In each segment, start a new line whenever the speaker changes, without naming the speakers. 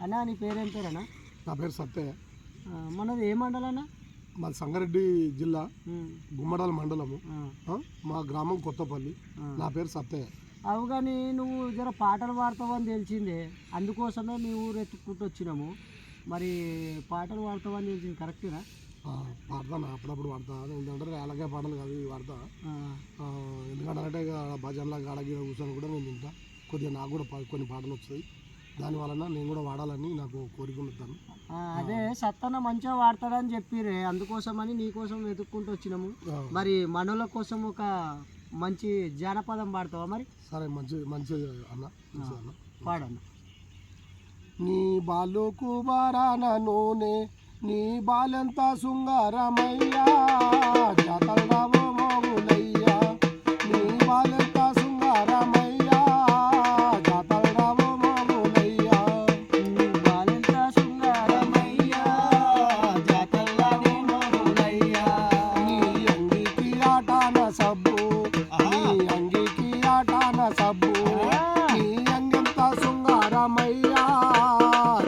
అన్నా నీ పేరేం పేరన్నా?
నా పేరు సత్యయ్య.
మనది ఏ మండలన్నా?
మాది సంగారెడ్డి జిల్లా గుమ్మడాల మండలము. మా గ్రామం కొత్తపల్లి. నా పేరు సత్యయ్య.
అవు కానీ నువ్వు జర పాటలు పాడతావని తెలిసిందే, అందుకోసమే మీ ఊరు ఎత్తుకుంటూ వచ్చినాము. మరి పాటలు పాడతావని తెలిసింది కరెక్టేనా?
పాడతాను, అప్పుడప్పుడు పాడతా. ఎందుకంటే అలాగే పాటలు కాదు ఇవి పాడతా. ఎందుకంటే భజనలా గాడగిర కూర్చొని కూడా నేను తింటా. కొద్దిగా నాకు కూడా కొన్ని పాటలు వస్తాయి. దాని వలన నేను కూడా వాడాలని నాకు కోరిక ఉంటాను.
అదే సత్తన్న మంచిగా వాడతాడని చెప్పిరే, అందుకోసమని నీకోసం వెతుక్కుంటూ వచ్చినాము. మరి మనోళ్ళ కోసం ఒక మంచి జానపదం పాడతావా మరి?
సరే, మంచి అన్న
పాడన్న.
నీ బాలుకు బారాన నూనె, నీ బాలెంత శృంగారమయ్యా, జాతర రావో మోగులయ్యా. నీ బాలెంత శృంగారమయ్యా, జాతర రావో మోగులయ్యా.
నీ బాలెంత శృంగారమయ్యా, జాతర రావో మోగులయ్యా.
నీ అంగికి ఆటాన సబ్బు, నీ అంగికి ఆటాన సబ్బు, నీ అంగంత శృంగారమయ్యా,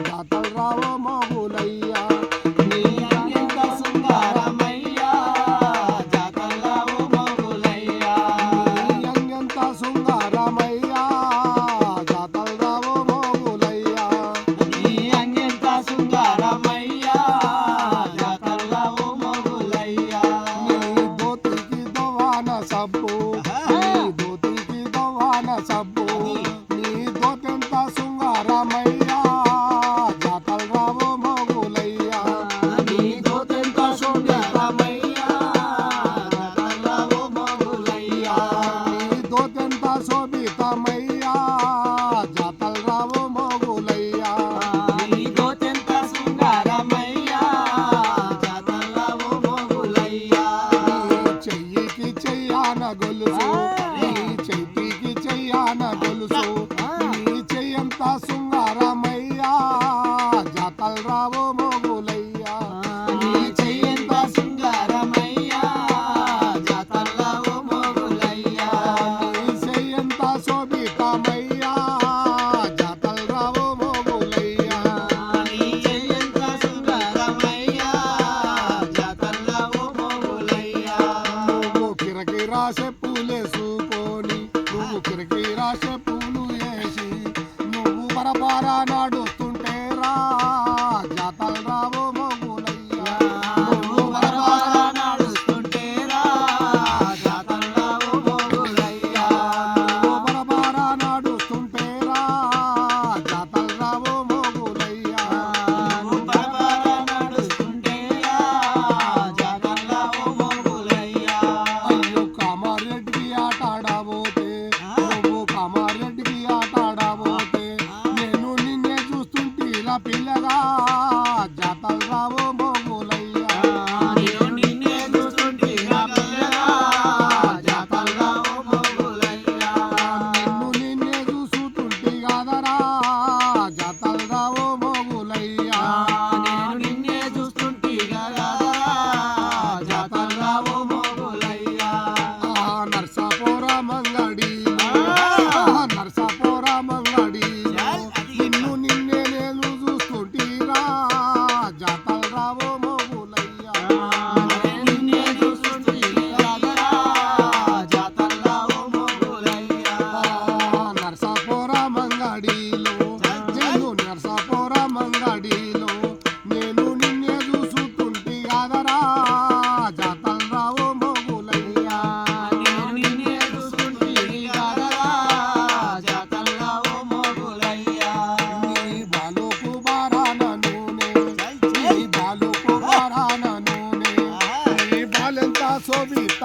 జాతర రావో మోగులయ్యా. చేతికి చెయ్యాన గొలుసు, నీ చెయ్యంత శృంగారమయ్యా, జాతర రావో మోగులయ్యా.
నీ చెయ్యంత శృంగారమయ్యా, జాతర రావో మోగులయ్యా.
నీ చెయ్యంత శోభితమయ్యా, జాతర రావో మోగులయ్యా.
నీ చెయ్యంత శృంగారమయ్యా, జాతర రావో మోగులయ్యా.
నువ్వు కిరకిరా చెప్పులేసుకొని, నువ్వు కిరకిరా చెప్పులు వేసి, నువ్వు బరబారా నడుస్తుంటే రా, జాతర రావో మోగులయ్యా.
నువ్వు బరబారా నడుస్తుంటే రా, జాతర రావో మోగులయ్యా.
నువ్వు బరబారా నడుస్తుంటే రా, జాతర రావో మోగులయ్యా.
నువ్వు బరబారా నడుస్తుంటే రా, జాతర రావో మోగులయ్యా.
అయ్యో కామారెడ్డికి ఆటాడబోతే, నువ్వు కామారెడ్డికి ఆటాడబోతే, నేను నిన్నే చూస్తుంటీరా పిల్లగా, జాతర రావో మోగులయ్యా.
నేను నిన్నే చూస్తుంటీరా పిల్లగా, జాతర రావో మోగులయ్యా.
నిన్నే చూస్తుంటి కాదరా, జాతర రావో మోగులయ్యా.
నేను నిన్నే చూస్తుంటీరా జాతర రావో మోగులయ్యా.
నర్సాపుర మంగడిలో, నర్సాపుర మంగడిలో, నిన్ను నిన్నే నేను చూస్తుంటీరా, జాతర రావో మోగులయ్యా.
నిన్నే చూస్తుంటీరా జాతర రావో మోగులయ్యా.
నర్సాపుర మంగడిలో, నేను నర్సాపుర మంగడిలో, నేను నిన్నే చూస్తుంటి కాదరా, జాతర రావో మోగులయ్యా.
నేను నిన్నే చూస్తుంటీరా జాతర రావో మోగులయ్యా.
నీ బాలుకు బారాన నూనె, నీ బాలుకు బారాన నూనె, నీ బాలెంత శోభిత